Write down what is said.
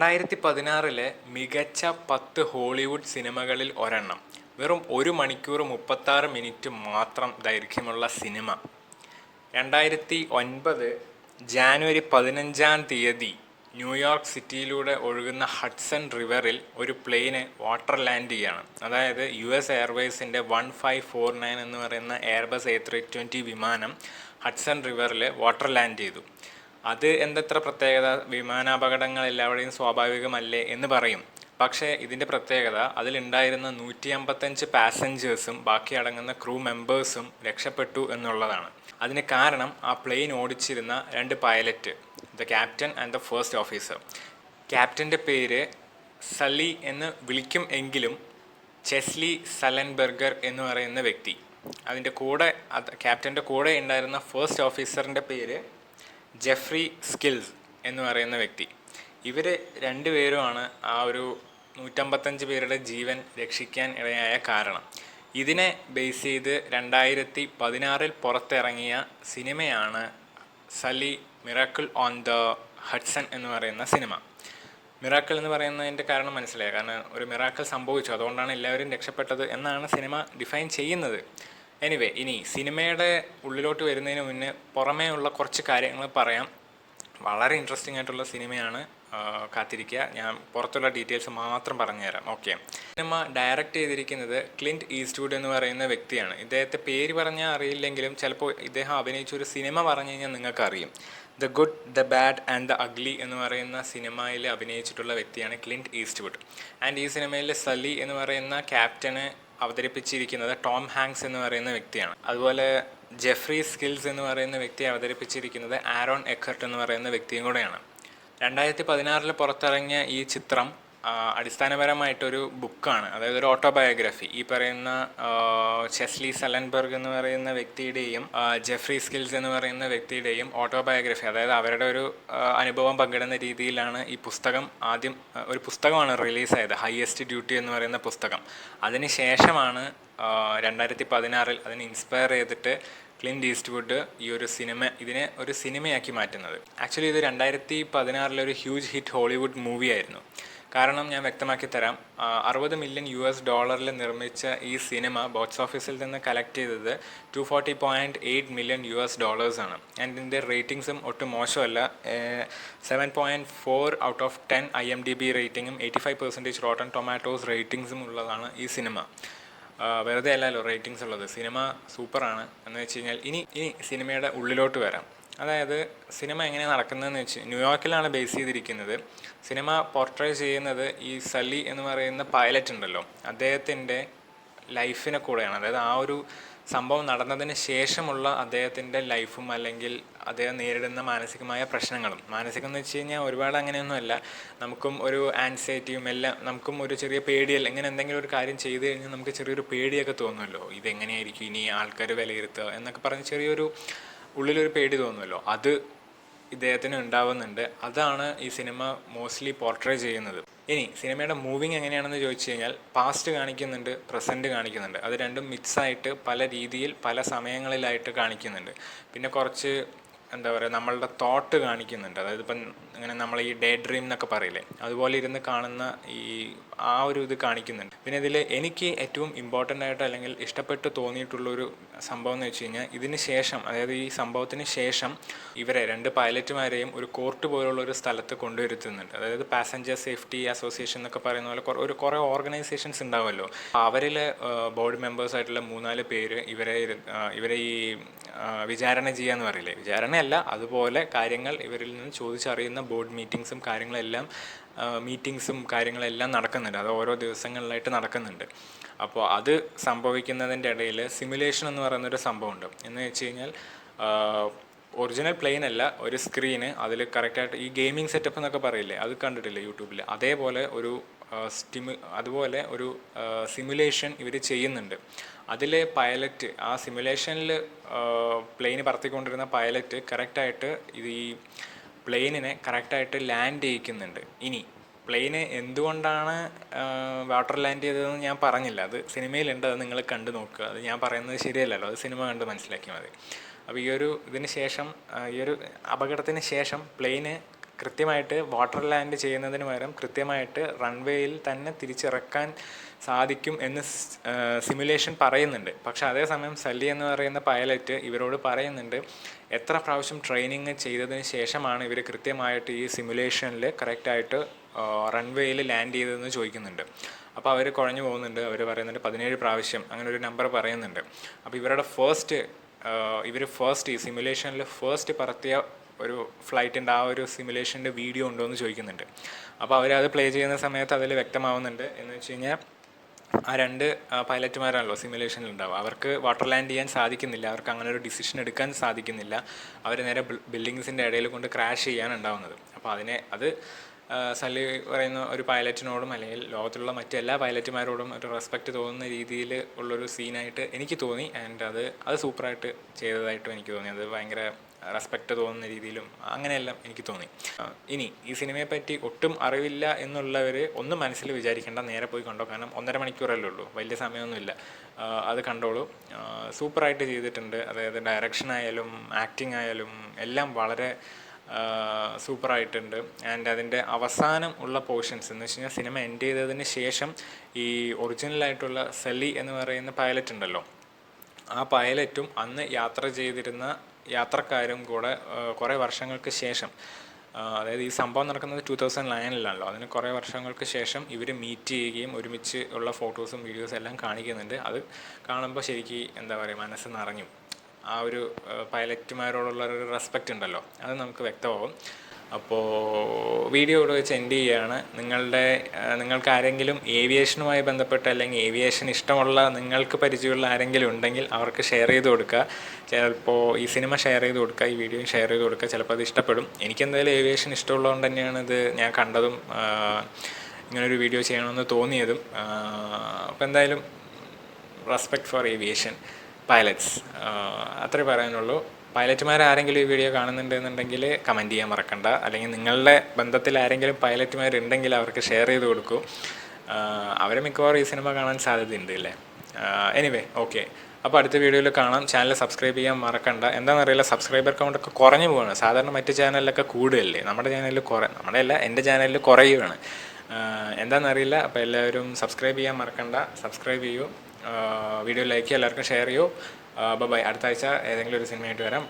2016 മികച്ച 10 ഹോളിവുഡ് സിനിമകളിൽ ഒരെണ്ണം. വെറും 1 മണിക്കൂർ 36 മിനിറ്റ് മാത്രം ദൈർഘ്യമുള്ള സിനിമ. 2009 ജാനുവരി 15 ന്യൂയോർക്ക് സിറ്റിയിലൂടെ ഒഴുകുന്ന ഹഡ്സൺ റിവറിൽ ഒരു പ്ലെയിന് വാട്ടർ ലാൻഡ് ചെയ്യാണ്. അതായത് US എയർവേസിൻ്റെ 1549 എന്ന് പറയുന്ന എയർബസ് A320 വിമാനം ഹഡ്സൺ റിവറിൽ വാട്ടർ ലാൻഡ് ചെയ്തു. അത് എന്തത്ര പ്രത്യേകത? വിമാനാപകടങ്ങൾ എല്ലാവരുടെയും സ്വാഭാവികമല്ലേ എന്ന് പറയും. പക്ഷേ ഇതിൻ്റെ പ്രത്യേകത അതിലുണ്ടായിരുന്ന 155 പാസഞ്ചേഴ്സും ബാക്കി അടങ്ങുന്ന ക്രൂ മെമ്പേഴ്സും രക്ഷപ്പെട്ടു എന്നുള്ളതാണ്. അതിന് കാരണം ആ പ്ലെയിൻ ഓടിച്ചിരുന്ന 2 pilot, the captain and the first officer. ക്യാപ്റ്റൻ്റെ പേര് സള്ളി എന്ന് വിളിക്കും എങ്കിലും ചെസ്ലി സലൻബർഗർ എന്ന് പറയുന്ന വ്യക്തി. അതിൻ്റെ കൂടെ ക്യാപ്റ്റൻ്റെ കൂടെ ഉണ്ടായിരുന്ന ഫസ്റ്റ് ഓഫീസറിൻ്റെ പേര് ജെഫ്രി സ്കിൽസ് എന്ന് പറയുന്ന വ്യക്തി. ഇവർ രണ്ടുപേരുമാണ് ആ ഒരു 155 പേരുടെ ജീവൻ രക്ഷിക്കാൻ ഇടയായ കാരണം. ഇതിനെ ബേസ് ചെയ്ത് 2016 പുറത്തിറങ്ങിയ സിനിമയാണ് സള്ളി മിറാക്കിൾ ഓൺ ദ ഹഡ്സൺ എന്ന് പറയുന്ന സിനിമ. മിറാക്കിൾ എന്ന് പറയുന്നതിൻ്റെ കാരണം മനസ്സിലായി. കാരണം ഒരു മിറാക്കിൾ സംഭവിച്ചു, അതുകൊണ്ടാണ് എല്ലാവരും രക്ഷപ്പെട്ടത് എന്നാണ് സിനിമ ഡിഫൈൻ ചെയ്യുന്നത്. എനിവേ, ഇനി സിനിമയുടെ ഉള്ളിലോട്ട് വരുന്നതിന് മുന്നേ പുറമേ ഉള്ള കുറച്ച് കാര്യങ്ങൾ പറയാം. വളരെ ഇൻട്രസ്റ്റിംഗ് ആയിട്ടുള്ള സിനിമയാണ്, കാത്തിരിക്കുക. ഞാൻ പുറത്തുള്ള ഡീറ്റെയിൽസ് മാത്രം പറഞ്ഞുതരാം. ഓക്കെ. സിനിമ ഡയറക്റ്റ് ചെയ്തിരിക്കുന്നത് ക്ലിൻറ്റ് ഈസ്റ്റ്വുഡ് എന്ന് പറയുന്ന വ്യക്തിയാണ്. ഇദ്ദേഹത്തെ പേര് പറഞ്ഞാൽ അറിയില്ലെങ്കിലും ചിലപ്പോൾ ഇദ്ദേഹം അഭിനയിച്ചൊരു സിനിമ പറഞ്ഞു കഴിഞ്ഞാൽ നിങ്ങൾക്കറിയും. The good, the bad and the ugly എന്ന് പറയുന്ന സിനിമയിൽ അഭിനയിച്ചിട്ടുള്ള വ്യക്തിയാണ് ക്ലിൻറ്റ് ഈസ്റ്റ്വുഡ്. ആൻഡ് ഈ സിനിമയിൽ സള്ളി എന്ന് പറയുന്ന ക്യാപ്റ്റന് അവതരിപ്പിച്ചിരിക്കുന്നത് ടോം ഹാങ്ക്സ് എന്ന് പറയുന്ന വ്യക്തിയാണ്. അതുപോലെ ജെഫ്രി സ്കിൽസ് എന്ന് പറയുന്ന വ്യക്തിയെ അവതരിപ്പിച്ചിരിക്കുന്നത് ആരോൺ എക്കർട്ട് എന്ന് പറയുന്ന വ്യക്തിയും കൂടെയാണ്. 2016 പുറത്തിറങ്ങിയ ഈ ചിത്രം അടിസ്ഥാനപരമായിട്ടൊരു ബുക്കാണ്, അതായത് ഒരു ഓട്ടോബയോഗ്രഫി. ഈ പറയുന്ന ചെസ്ലി സലൻബർഗ് എന്ന് പറയുന്ന വ്യക്തിയുടെയും ജെഫ്രി സ്കിൽസ് എന്ന് പറയുന്ന വ്യക്തിയുടെയും ഓട്ടോബയോഗ്രഫി, അതായത് അവരുടെ ഒരു അനുഭവം പങ്കിടുന്ന രീതിയിലാണ് ഈ പുസ്തകം. ആദ്യം ഒരു പുസ്തകമാണ് റിലീസായത്, ഹയസ്റ്റ് ഡ്യൂട്ടി എന്ന് പറയുന്ന പുസ്തകം. അതിന് ശേഷമാണ് 2016 അതിനെ ഇൻസ്പയർ ചെയ്തിട്ട് ക്ലിൻറ്റ് ഈസ്റ്റ്വുഡ് ഈ ഒരു ഇതിനെ ഒരു സിനിമയാക്കി മാറ്റുന്നത്. ആക്ച്വലി ഇത് 2016 ഒരു ഹ്യൂജ് ഹിറ്റ് ഹോളിവുഡ് മൂവി ആയിരുന്നു. കാരണം ഞാൻ വ്യക്തമാക്കി തരാം. $60 മില്യൺ നിർമ്മിച്ച ഈ സിനിമ ബോക്സ് ഓഫീസിൽ നിന്ന് കളക്ട് ചെയ്തത് $240.8 മില്യൺ ആണ്. ആൻഡ് ഇതിൻ്റെ റേറ്റിംഗ്സും ഒട്ടും മോശമല്ല. 7.4 ഔട്ട് ഓഫ് 10 IMDb റേറ്റിംഗും 85% റോട്ടൺ ടൊമാറ്റോസ് റേറ്റിംഗ്സും ഉള്ളതാണ് ഈ സിനിമ. വെറുതെ അല്ലല്ലോ റേറ്റിംഗ്സ് ഉള്ളത്. സിനിമ സൂപ്പറാണ്. എന്ന് വെച്ച് കഴിഞ്ഞാൽ ഇനി സിനിമയുടെ ഉള്ളിലോട്ട് വരാം. അതായത് സിനിമ എങ്ങനെയാണ് നടക്കുന്നതെന്ന് വെച്ച് ന്യൂയോർക്കിലാണ് ബേസ് ചെയ്തിരിക്കുന്നത്. സിനിമ പോർട്രേ ചെയ്യുന്നത് ഈ സള്ളി എന്ന് പറയുന്ന പൈലറ്റ് ഉണ്ടല്ലോ, അദ്ദേഹത്തിൻ്റെ ലൈഫിനെ കൂടെയാണ്. അതായത് ആ ഒരു സംഭവം നടന്നതിന് ശേഷമുള്ള അദ്ദേഹത്തിൻ്റെ ലൈഫും അല്ലെങ്കിൽ അദ്ദേഹം നേരിടുന്ന മാനസികമായ പ്രശ്നങ്ങളും. മാനസികം എന്ന് വെച്ച് കഴിഞ്ഞാൽ ഒരുപാട് അങ്ങനെയൊന്നുമല്ല, നമുക്കും ഒരു ആൻസൈറ്റിയും എല്ലാം, നമുക്കും ഒരു ചെറിയ പേടിയല്ല. ഇങ്ങനെ എന്തെങ്കിലും ഒരു കാര്യം ചെയ്ത് കഴിഞ്ഞാൽ നമുക്ക് ചെറിയൊരു പേടിയൊക്കെ തോന്നുമല്ലോ, ഇതെങ്ങനെയായിരിക്കും ഇനി ആൾക്കാർ വിലയിരുത്തുക എന്നൊക്കെ പറഞ്ഞ് ചെറിയൊരു ഉള്ളിലൊരു പേടി തോന്നുമല്ലോ, അത് ഇദ്ദേഹത്തിന് ഉണ്ടാവുന്നുണ്ട്. അതാണ് ഈ സിനിമ മോസ്റ്റ്ലി പോർട്രേ ചെയ്യുന്നത്. ഇനി സിനിമയുടെ മൂവിങ് എങ്ങനെയാണെന്ന് ചോദിച്ചു കഴിഞ്ഞാൽ പാസ്റ്റ് കാണിക്കുന്നുണ്ട്, പ്രസൻറ്റ് കാണിക്കുന്നുണ്ട്. അത് രണ്ടും മിക്സായിട്ട് പല രീതിയിൽ പല സമയങ്ങളിലായിട്ട് കാണിക്കുന്നുണ്ട്. പിന്നെ കുറച്ച് എന്താ പറയുക, നമ്മളുടെ തോട്ട് കാണിക്കുന്നുണ്ട്. അതായത് ഇപ്പം ഇങ്ങനെ നമ്മൾ ഈ ഡേ ഡ്രീം എന്നൊക്കെ പറയില്ലേ, അതുപോലെ ഇരുന്ന് കാണുന്ന ആ ഒരു ഇത് കാണിക്കുന്നുണ്ട്. പിന്നെ ഇതിൽ എനിക്ക് ഏറ്റവും ഇമ്പോർട്ടൻ്റ് ആയിട്ട് അല്ലെങ്കിൽ ഇഷ്ടപ്പെട്ട് തോന്നിയിട്ടുള്ളൊരു സംഭവം എന്ന് വെച്ച് കഴിഞ്ഞാൽ ഇതിന് ശേഷം, അതായത് ഈ സംഭവത്തിന് ശേഷം ഇവരെ 2 പൈലറ്റുമാരെയും ഒരു കോർട്ട് പോലുള്ള ഒരു സ്ഥലത്ത് കൊണ്ടുവരുത്തുന്നുണ്ട്. അതായത് പാസഞ്ചർ സേഫ്റ്റി അസോസിയേഷൻ എന്നൊക്കെ പറയുന്ന പോലെ കുറേ ഓർഗനൈസേഷൻസ് ഉണ്ടാവുമല്ലോ. അവരിൽ ബോർഡ് മെമ്പേഴ്സായിട്ടുള്ള 3-4 പേര് ഇവരെ ഈ വിചാരണ ചെയ്യാന്ന് പറയില്ലേ, വിചാരണയല്ല, അതുപോലെ കാര്യങ്ങൾ ഇവരിൽ നിന്ന് ചോദിച്ചറിയുന്ന ബോർഡ് മീറ്റിംഗ്സും കാര്യങ്ങളെല്ലാം നടക്കുന്നുണ്ട്. അത് ഓരോ ദിവസങ്ങളിലായിട്ട് നടക്കുന്നുണ്ട്. അപ്പോൾ അത് സംഭവിക്കുന്നതിൻ്റെ ഇടയിൽ സിമുലേഷൻ എന്ന് പറയുന്നൊരു സംഭവമുണ്ട്. എന്ന് വെച്ച് കഴിഞ്ഞാൽ ഒറിജിനൽ പ്ലെയിൻ അല്ല, ഒരു സ്ക്രീന്, അതിൽ കറക്റ്റായിട്ട് ഈ ഗെയിമിംഗ് സെറ്റപ്പ് എന്നൊക്കെ പറയില്ലേ, അത് കണ്ടിട്ടില്ലേ യൂട്യൂബിൽ, അതേപോലെ ഒരു സിമുലേഷൻ ഇവർ ചെയ്യുന്നുണ്ട്. അതിലെ പൈലറ്റ്, ആ സിമുലേഷനിൽ പ്ലെയിന് പറത്തിക്കൊണ്ടിരുന്ന പൈലറ്റ് കറക്റ്റായിട്ട് ഈ പ്ലെയിനിനെ കറക്റ്റായിട്ട് ലാൻഡ് ചെയ്യിക്കുന്നുണ്ട്. ഇനി പ്ലെയിന് എന്തുകൊണ്ടാണ് വാട്ടർ ലാൻഡ് ചെയ്തതെന്ന് ഞാൻ പറഞ്ഞില്ല, അത് സിനിമയിലുണ്ട്, അത് നിങ്ങൾ കണ്ടു നോക്കുക. അത് ഞാൻ പറയുന്നത് ശരിയല്ലല്ലോ, അത് സിനിമ കണ്ട് മനസ്സിലാക്കിയാൽ മതി. അപ്പോൾ ഇതിന് ശേഷം, ഈ ഒരു അപകടത്തിന് ശേഷം പ്ലെയിന് കൃത്യമായിട്ട് വാട്ടർ ലാൻഡ് ചെയ്യുന്നതിന് പകരം കൃത്യമായിട്ട് റൺവേയിൽ തന്നെ തിരിച്ചിറക്കാൻ സാധിക്കും എന്ന് സിമുലേഷൻ പറയുന്നുണ്ട്. പക്ഷേ അതേസമയം സല്ലി എന്ന് പറയുന്ന പൈലറ്റ് ഇവരോട് പറയുന്നുണ്ട് എത്ര പ്രാവശ്യം ട്രെയിനിങ് ചെയ്തതിന് ശേഷമാണ് ഇവർ കൃത്യമായിട്ട് ഈ സിമുലേഷനിൽ കറക്റ്റായിട്ട് റൺവേയിൽ ലാൻഡ് ചെയ്തതെന്ന് ചോദിക്കുന്നുണ്ട്. അപ്പോൾ അവർ കുഴഞ്ഞു പോകുന്നുണ്ട്. അവർ പറയുന്നുണ്ട് 17 പ്രാവശ്യം അങ്ങനെ ഒരു നമ്പർ പറയുന്നുണ്ട്. അപ്പോൾ ഇവരുടെ ഫസ്റ്റ് ഈ സിമുലേഷനിൽ ഫസ്റ്റ് പറത്തിയ ഒരു ഫ്ലൈറ്റിൻ്റെ ആ ഒരു സിമുലേഷൻ്റെ വീഡിയോ ഉണ്ടോ എന്ന് ചോദിക്കുന്നുണ്ട്. അപ്പോൾ അവരത് പ്ലേ ചെയ്യുന്ന സമയത്ത് അതിൽ വ്യക്തമാവുന്നുണ്ട് എന്ന് വെച്ച് കഴിഞ്ഞാൽ ആ 2 പൈലറ്റുമാരാണല്ലോ സിമുലേഷനിൽ ഉണ്ടാവുക. അവർക്ക് വാട്ടർ ലാൻഡ് ചെയ്യാൻ സാധിക്കുന്നില്ല, അവർക്ക് അങ്ങനെ ഒരു ഡിസിഷൻ എടുക്കാൻ സാധിക്കുന്നില്ല. അവർ നേരെ ബിൽഡിങ്സിൻ്റെ ഇടയിൽ കൊണ്ട് ക്രാഷ് ചെയ്യാൻ ഉണ്ടാവുന്നത്. അപ്പോൾ അത് സല്ലി പറയുന്ന ഒരു പൈലറ്റിനോടും അല്ലെങ്കിൽ ലോകത്തിലുള്ള മറ്റെല്ലാ പൈലറ്റുമാരോടും ഒരു റെസ്പെക്റ്റ് തോന്നുന്ന രീതിയിൽ ഉള്ളൊരു സീനായിട്ട് എനിക്ക് തോന്നി. ആൻഡ് അത് സൂപ്പറായിട്ട് ചെയ്തതായിട്ടും എനിക്ക് തോന്നി. അത് ഭയങ്കര റെസ്പെക്റ്റ് തോന്നുന്ന രീതിയിലും അങ്ങനെയെല്ലാം എനിക്ക് തോന്നി. ഇനി ഈ സിനിമയെപ്പറ്റി ഒട്ടും അറിവില്ല എന്നുള്ളവർ ഒന്നും മനസ്സിൽ വിചാരിക്കേണ്ട, നേരെ പോയി കണ്ടോ. കാരണം 1.5 മണിക്കൂറല്ലേ ഉള്ളൂ, വലിയ സമയമൊന്നുമില്ല. അത് കണ്ടോളൂ. സൂപ്പറായിട്ട് ചെയ്തിട്ടുണ്ട്. അതായത് ഡയറക്ഷൻ ആയാലും ആക്ടിങ് ആയാലും എല്ലാം വളരെ സൂപ്പറായിട്ടുണ്ട്. ആൻഡ് അതിൻ്റെ അവസാനം ഉള്ള പോർഷൻസ് എന്ന് വെച്ച് കഴിഞ്ഞാൽ സിനിമ എൻഡ് ചെയ്തതിന് ശേഷം ഈ ഒറിജിനലായിട്ടുള്ള സല്ലി എന്ന് പറയുന്ന പൈലറ്റ് ഉണ്ടല്ലോ, ആ പൈലറ്റും അന്ന് യാത്ര ചെയ്തിരുന്ന യാത്രക്കാരും കൂടെ കുറേ വർഷങ്ങൾക്ക് ശേഷം, അതായത് ഈ സംഭവം നടക്കുന്നത് 2009-ലാണല്ലോ, അതിന് കുറേ വർഷങ്ങൾക്ക് ശേഷം ഇവർ മീറ്റ് ചെയ്യുകയും ഒരുമിച്ച് ഉള്ള ഫോട്ടോസും വീഡിയോസും എല്ലാം കാണിക്കുന്നുണ്ട്. അത് കാണുമ്പോൾ ശരിക്കും എന്താ പറയുക, മനസ്സ് നിറഞ്ഞു. ആ ഒരു പൈലറ്റുമാരോടുള്ള ഒരു റെസ്പെക്റ്റ് ഉണ്ടല്ലോ, അത് നമുക്ക് വ്യക്തമാവും. അപ്പോൾ വീഡിയോ ഇവിടെ വെച്ച് എൻഡ് ചെയ്യുകയാണ്. നിങ്ങൾക്ക് ആരെങ്കിലും ഏവിയേഷനുമായി ബന്ധപ്പെട്ട് അല്ലെങ്കിൽ ഏവിയേഷൻ ഇഷ്ടമുള്ള നിങ്ങൾക്ക് പരിചയമുള്ള ആരെങ്കിലും ഉണ്ടെങ്കിൽ അവർക്ക് ഷെയർ ചെയ്ത് കൊടുക്കുക. ചിലപ്പോൾ ഈ സിനിമ ഷെയർ ചെയ്ത് കൊടുക്കുക, ഈ വീഡിയോ ഷെയർ ചെയ്ത് കൊടുക്കുക. ചിലപ്പോൾ അത് ഇഷ്ടപ്പെടും. എനിക്കെന്തായാലും ഏവിയേഷൻ ഇഷ്ടമുള്ളതുകൊണ്ട് തന്നെയാണ് ഇത് ഞാൻ കണ്ടതും ഇങ്ങനൊരു വീഡിയോ ചെയ്യണമെന്ന് തോന്നിയതും. അപ്പോൾ എന്തായാലും റെസ്പെക്റ്റ് ഫോർ ഏവിയേഷൻ പൈലറ്റ്സ്, അത്രേ പറയാനുള്ളൂ. പൈലറ്റുമാരാരെങ്കിലും ഈ വീഡിയോ കാണുന്നുണ്ടെന്നുണ്ടെങ്കിൽ കമൻറ്റ് ചെയ്യാൻ മറക്കണ്ട. അല്ലെങ്കിൽ നിങ്ങളുടെ ബന്ധത്തിൽ ആരെങ്കിലും പൈലറ്റുമാരുണ്ടെങ്കിൽ അവർക്ക് ഷെയർ ചെയ്ത് കൊടുക്കൂ. അവർ മിക്കവാറും ഈ സിനിമ കാണാൻ സാധ്യതയുണ്ട് അല്ലേ. എനിവേ ഓക്കെ, അപ്പോൾ അടുത്ത വീഡിയോയിൽ കാണാം. ചാനൽ സബ്സ്ക്രൈബ് ചെയ്യാൻ മറക്കണ്ട. എന്താണെന്നറിയില്ല, സബ്സ്ക്രൈബർ കൗണ്ടൊക്കെ കുറഞ്ഞു പോവാണ്. സാധാരണ മറ്റ് ചാനലിലൊക്കെ കൂടുതലല്ലേ, നമ്മുടെ എൻ്റെ ചാനലിൽ കുറയുകയാണ്. എന്താണെന്നറിയില്ല. അപ്പോൾ എല്ലാവരും സബ്സ്ക്രൈബ് ചെയ്യാൻ മറക്കണ്ട. സബ്സ്ക്രൈബ് ചെയ്യൂ, വീഡിയോ ലൈക്ക് ചെയ്യുക, എല്ലാവർക്കും ഷെയർ ചെയ്യൂ. ബൈ. അടുത്ത ആഴ്ച ഏതെങ്കിലും ഒരു സിനിമയായിട്ട് വരാം.